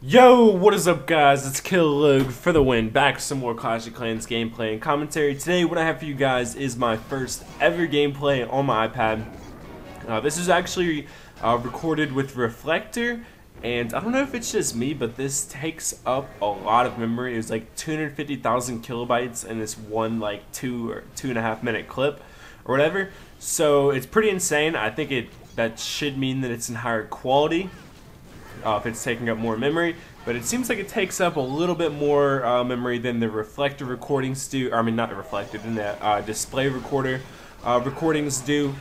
Yo, what is up guys, it's Killuge for the win, back with some more Clash of Clans gameplay and commentary. Today what I have for you guys is my first ever gameplay on my iPad. This is actually recorded with Reflector, and I don't know if it's just me, but this takes up a lot of memory. It was like 250,000 kilobytes in this one like 2.5 minute clip or whatever. So it's pretty insane. I think that should mean that it's in higher quality. If it's taking up more memory, but it seems like it takes up a little bit more memory than the Reflector recordings do. I mean, not the Reflector, than the display recorder recordings do.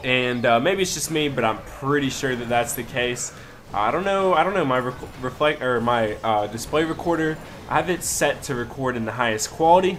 And maybe it's just me, but I'm pretty sure that that's the case. I don't know. My display recorder, I have it set to record in the highest quality.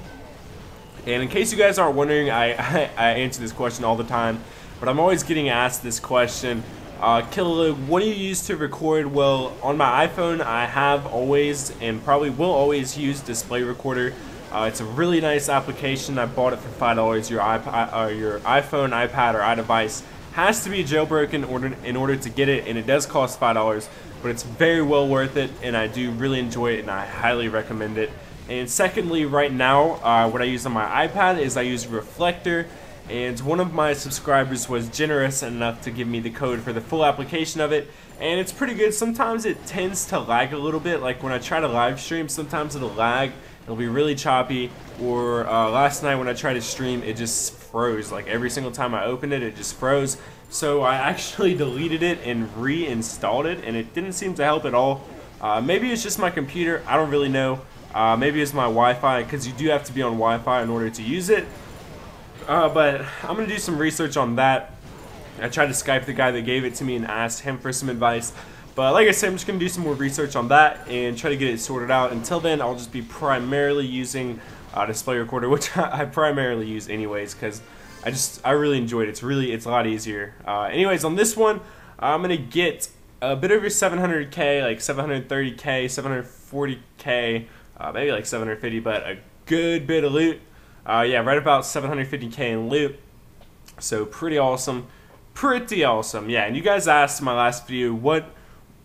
And in case you guys aren't wondering, I answer this question all the time, but I'm always getting asked this question. Killuge, what do you use to record? Well, on my iPhone, I have always and probably will always use Display Recorder. It's a really nice application. I bought it for $5. Your iPhone, iPad, or iDevice has to be jailbroken in order to get it, and it does cost $5, but it's very well worth it, and I do really enjoy it, and I highly recommend it. And secondly, right now, what I use on my iPad is I use Reflector. And one of my subscribers was generous enough to give me the code for the full application of it, and it's pretty good. Sometimes it tends to lag a little bit, like when I try to live stream, sometimes it'll lag, it'll be really choppy, or last night when I tried to stream, it just froze. Like every single time I opened it, it just froze. So I actually deleted it and reinstalled it, and it didn't seem to help at all. Maybe it's just my computer, I don't really know. Maybe it's my Wi-Fi, because you do have to be on Wi-Fi in order to use it. But I'm going to do some research on that. I tried to Skype the guy that gave it to me and asked him for some advice. But like I said, I'm just going to do some more research on that and try to get it sorted out. Until then, I'll just be primarily using Display Recorder, which I primarily use anyways, because I really enjoyed it. It's a lot easier. Anyways, on this one, I'm going to get a bit over 700K, like 730K, 740K, maybe like 750, but a good bit of loot. Yeah, right about 750K in loot, so pretty awesome, yeah. And you guys asked in my last video what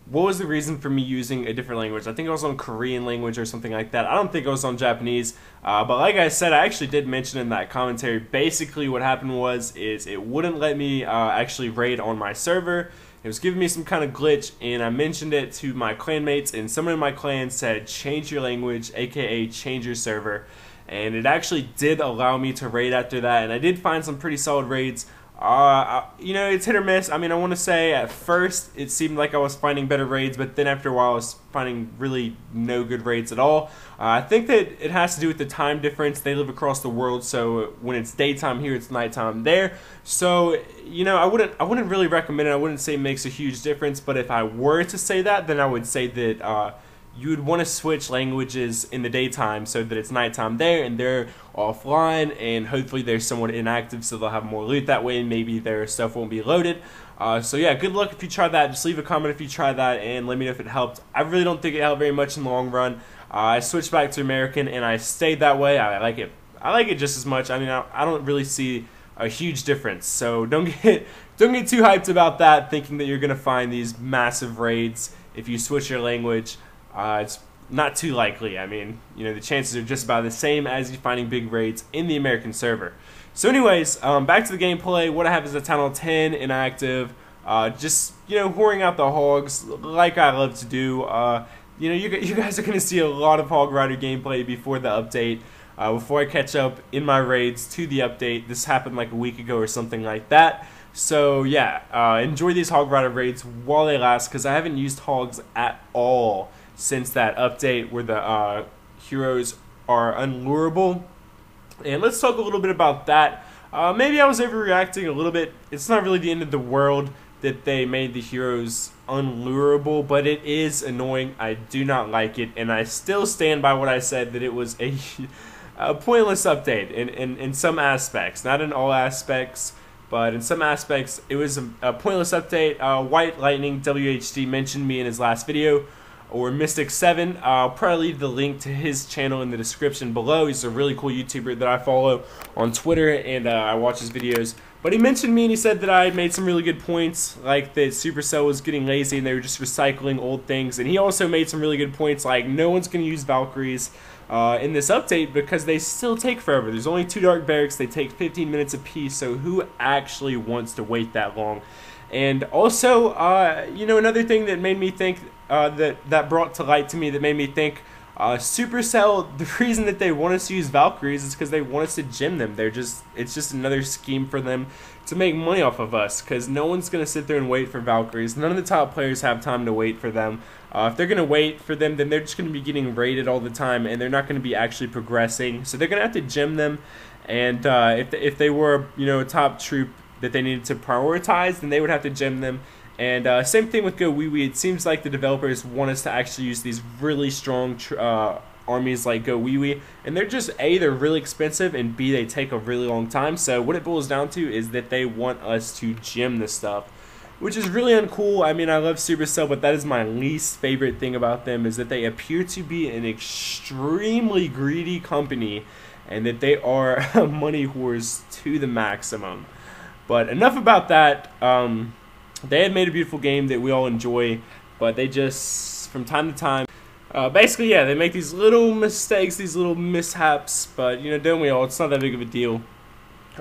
was the reason for me using a different language. I think I was on Korean language or something like that. I don't think I was on Japanese, but like I said, I actually did mention in that commentary, basically what happened is it wouldn't let me actually raid on my server. It was giving me some kind of glitch, and I mentioned it to my clanmates, and someone in my clan said change your language, aka change your server. And it actually did allow me to raid after that, and I did find some pretty solid raids. You know, it's hit or miss. I mean, I want to say at first it seemed like I was finding better raids, but then after a while I was finding really no good raids at all. I think that it has to do with the time difference. They live across the world, so when it's daytime here, it's nighttime there. So, you know, I wouldn't really recommend it. I wouldn't say it makes a huge difference, but if I were to say that, then I would say that you would want to switch languages in the daytime so that it's nighttime there and they're offline, and hopefully they're somewhat inactive so they'll have more loot that way and maybe their stuff won't be loaded. So yeah, good luck if you try that. Just leave a comment if you try that and let me know if it helped. I really don't think it helped very much in the long run. I switched back to American and I stayed that way. I like it just as much. I mean, I don't really see a huge difference, so don't get too hyped about that, thinking that you're gonna find these massive raids if you switch your language. It's not too likely. I mean, you know, the chances are just about the same as you finding big raids in the American server. So anyways, back to the gameplay. What I have is a Town Hall 10 inactive, just, you know, whoring out the hogs like I love to do. You know, you guys are going to see a lot of Hog Rider gameplay before the update, before I catch up in my raids to the update. This happened like a week ago or something like that. So yeah, enjoy these Hog Rider raids while they last, because I haven't used hogs at all since that update where the heroes are unlurable. And let's talk a little bit about that. Maybe I was overreacting a little bit. It's not really the end of the world that they made the heroes unlurable, but it is annoying. I do not like it, and I still stand by what I said, that it was a pointless update in some aspects. Not in all aspects, but in some aspects it was a pointless update. White Lightning WHD mentioned me in his last video, or Mystic7. I'll probably leave the link to his channel in the description below. He's a really cool YouTuber that I follow on Twitter, and I watch his videos. But he mentioned me and he said that I had made some really good points, like that Supercell was getting lazy and they were just recycling old things. And he also made some really good points, like no one's going to use Valkyries in this update because they still take forever. There's only 2 Dark Barracks, they take 15 minutes apiece, so who actually wants to wait that long? And also, you know, another thing that made me think, that brought to light to me, that made me think, Supercell, the reason that they want us to use Valkyries is because they want us to gem them. It's just another scheme for them to make money off of us, because no one's going to sit there and wait for Valkyries. None of the top players have time to wait for them. If they're going to wait for them, then they're just going to be getting raided all the time, and they're not going to be actually progressing. So they're going to have to gem them, and if they were, you know, a top troop that they needed to prioritize, then they would have to gem them. And same thing with GoWiWi. It seems like the developers want us to actually use these really strong armies like GoWiWi, and they're just A, they're really expensive, and B, they take a really long time. So what it boils down to is that they want us to gem this stuff, which is really uncool. I mean, I love Supercell, but that is my least favorite thing about them, is that they appear to be an extremely greedy company, and that they are money whores to the maximum. But enough about that. They had made a beautiful game that we all enjoy, but they just, from time to time, basically, yeah, they make these little mistakes, these little mishaps, but, you know, don't we all? It's not that big of a deal.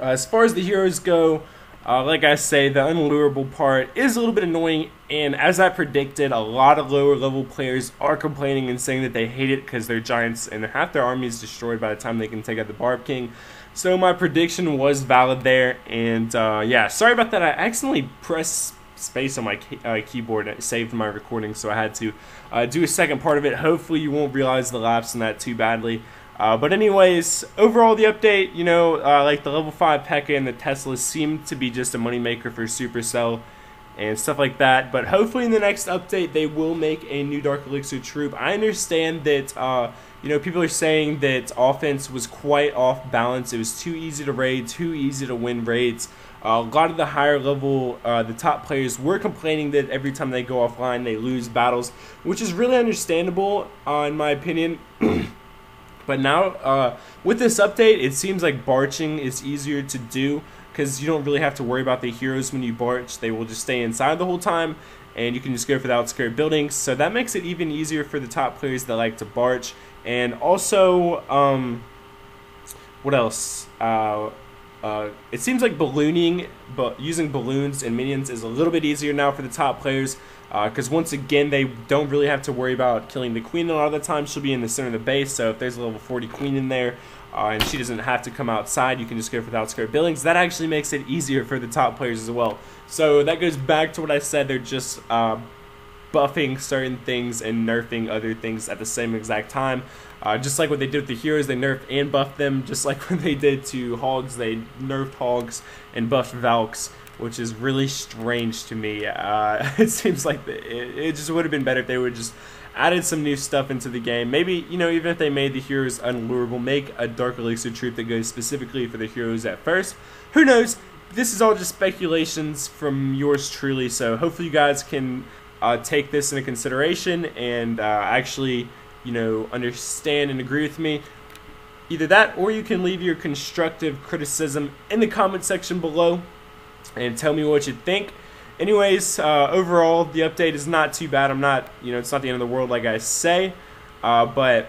As far as the heroes go, like I say, the unlurable part is a little bit annoying, and as I predicted, a lot of lower level players are complaining and saying that they hate it because they're giants and half their army is destroyed by the time they can take out the Barb King. So my prediction was valid there, and yeah, sorry about that. I accidentally pressed space on my keyboard and it saved my recording, so I had to do a second part of it. Hopefully you won't realize the lapse in that too badly. But anyways, overall the update, you know, like the level 5 P.E.K.K.A. and the Teslas seem to be just a moneymaker for Supercell and stuff like that. But hopefully in the next update they will make a new Dark Elixir troop. I understand that you know, people are saying that offense was quite off balance. It was too easy to raid, too easy to win raids. A lot of the higher level, the top players were complaining that every time they go offline they lose battles, which is really understandable in my opinion. But now, with this update, it seems like barching is easier to do because you don't really have to worry about the heroes when you barch. They will just stay inside the whole time, and you can just go for the outskirt buildings. So that makes it even easier for the top players that like to barch. And also, what else? It seems like ballooning, but using balloons and minions is a little bit easier now for the top players, because once again they don't really have to worry about killing the queen a lot of the time. She'll be in the center of the base, so if there's a level 40 queen in there and she doesn't have to come outside, you can just go for the outskirt buildings. That actually makes it easier for the top players as well. So that goes back to what I said, they're just buffing certain things and nerfing other things at the same exact time. Just like what they did with the heroes, they nerfed and buffed them. Just like what they did to Hogs, they nerfed Hogs and buffed Valks, which is really strange to me. It seems like it just would have been better if they would just added some new stuff into the game. Maybe, you know, even if they made the heroes unlurable, make a Dark Elixir troop that goes specifically for the heroes at first. Who knows? This is all just speculations from yours truly, so hopefully you guys can take this into consideration and actually, you know, understand and agree with me. Either that, or you can leave your constructive criticism in the comment section below and tell me what you think. Anyways, overall, the update is not too bad. I'm not, you know, it's not the end of the world like I say, but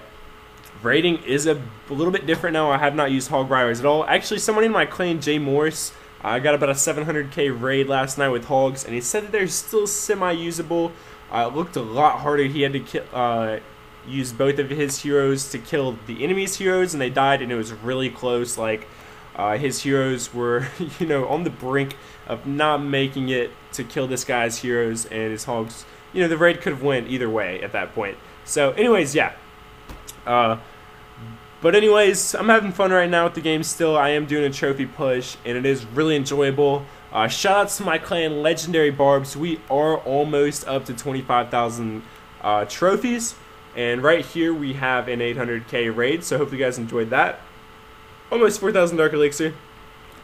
raiding is a little bit different now. I have not used Hog Riders at all. Actually, someone in my clan, Jay Morris, I got about a 700k raid last night with Hogs, and he said that they're still semi-usable. It looked a lot harder. He had to use both of his heroes to kill the enemy's heroes, and they died, and it was really close. Like, his heroes were, you know, on the brink of not making it to kill this guy's heroes, and his Hogs, you know, the raid could have went either way at that point. So, anyways, yeah. But anyways, I'm having fun right now with the game still. I am doing a trophy push, and it is really enjoyable. Shout outs to my clan, Legendary Barbs. We are almost up to 25,000 trophies. And right here we have an 800k raid, so hopefully you guys enjoyed that. Almost 4,000 Dark Elixir.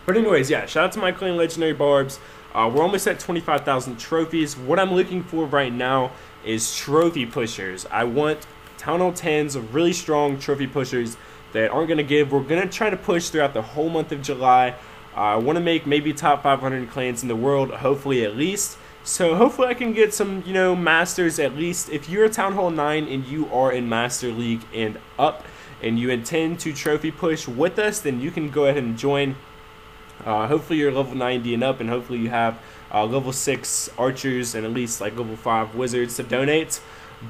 But anyways, yeah, shout out to my clan, Legendary Barbs. We're almost at 25,000 trophies. What I'm looking for right now is trophy pushers. I want Town Hall 10s of really strong trophy pushers that aren't going to give. We're going to try to push throughout the whole month of July. I want to make maybe top 500 clans in the world, hopefully at least. So hopefully I can get some, you know, masters at least. If you're a Town Hall 9 and you are in Master League and up, and you intend to trophy push with us, then you can go ahead and join. Hopefully you're level 90 and up, and hopefully you have level 6 archers and at least like level 5 wizards to donate.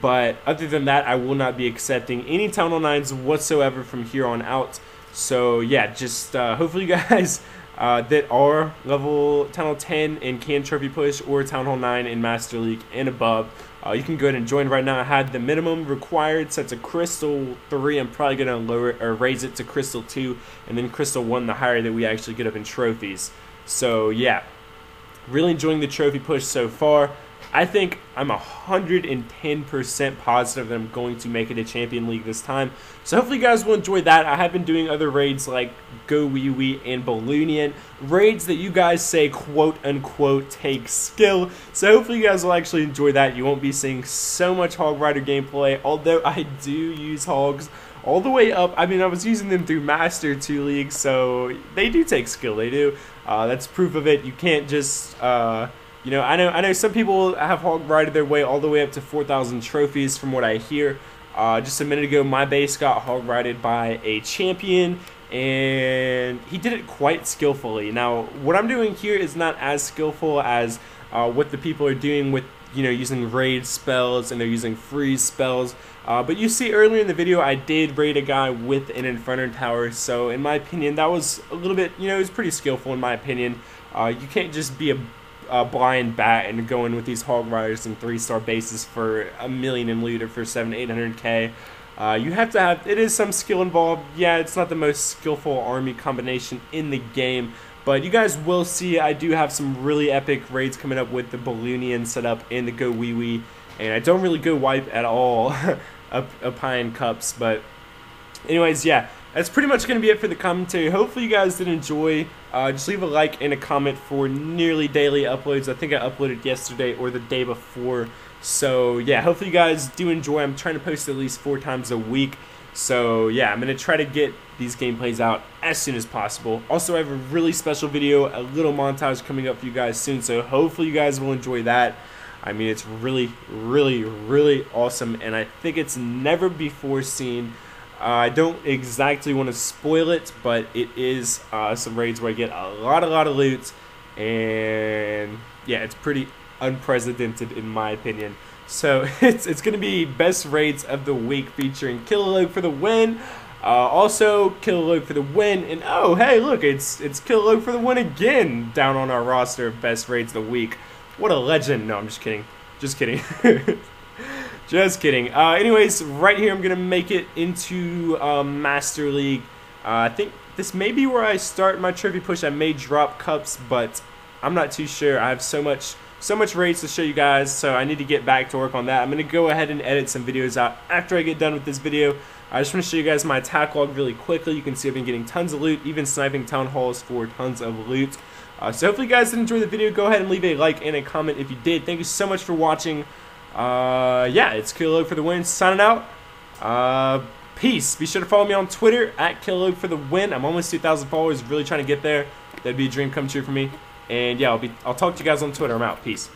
But other than that, I will not be accepting any Town Hall 9s whatsoever from here on out. So yeah, just hopefully you guys that are level Town Hall 10 and can trophy push, or Town Hall 9 in Master League and above, you can go ahead and join right now. I had the minimum required set to Crystal 3. I'm probably going to lower it or raise it to Crystal 2, and then Crystal 1 the higher that we actually get up in trophies. So yeah, really enjoying the trophy push so far. I think I'm 110% positive that I'm going to make it a Champion League this time. So hopefully you guys will enjoy that. I have been doing other raids like Go Wee Wee and Balloonian. Raids that you guys say quote unquote take skill. So hopefully you guys will actually enjoy that. You won't be seeing so much Hog Rider gameplay. Although I do use hogs all the way up. I mean, I was using them through Master 2 League. So they do take skill. They do. That's proof of it. You can't just... you know, I know some people have Hog Rider their way all the way up to 4,000 trophies from what I hear. Just a minute ago, my base got Hog Rided by a champion, and he did it quite skillfully. Now, what I'm doing here is not as skillful as what the people are doing with, you know, using raid spells, and they're using freeze spells. But you see earlier in the video, I did raid a guy with an Inferno Tower, so in my opinion, that was a little bit, you know, it was pretty skillful in my opinion. You can't just be a blind bat and go in with these Hog Riders and 3-star bases for $1 million in loot or for 700-800k. You have to have, it is some skill involved. Yeah, it's not the most skillful army combination in the game, but you guys will see I do have some really epic raids coming up with the Balloonian setup and the Go Wee Wee, and I don't really go wipe at all up high in cups. But anyways, yeah, that's pretty much going to be it for the commentary. Hopefully you guys did enjoy. Just leave a like and a comment for nearly daily uploads. I think I uploaded yesterday or the day before. So yeah, hopefully you guys do enjoy. I'm trying to post at least 4 times a week. So yeah, I'm going to try to get these gameplays out as soon as possible. Also, I have a really special video, a little montage coming up for you guys soon. So hopefully you guys will enjoy that. I mean, it's really, really, really awesome, and I think it's never before seen. I don't exactly want to spoil it, but it is some raids where I get a lot of loot, and yeah, it's pretty unprecedented in my opinion. So it's going to be best raids of the week featuring Killalog for the win, also Killalog for the win, and oh hey look, it's Killalog for the win again down on our roster of best raids of the week. What a legend. No, I'm just kidding. Just kidding. Just kidding. Anyways, right here I'm going to make it into Master League. I think this may be where I start my trophy push. I may drop cups, but I'm not too sure. I have so much raids to show you guys, so I need to get back to work on that. I'm going to go ahead and edit some videos out after I get done with this video. I just want to show you guys my attack log really quickly. You can see I've been getting tons of loot, even sniping town halls for tons of loot. So hopefully you guys did enjoy the video. Go ahead and leave a like and a comment if you did. Thank you so much for watching. Yeah, it's Killalog for the win, signing out. Peace. Be sure to follow me on Twitter at Killalog for the win. I'm almost 2,000 followers, really trying to get there. That'd be a dream come true for me. And yeah, I'll talk to you guys on Twitter. I'm out. Peace.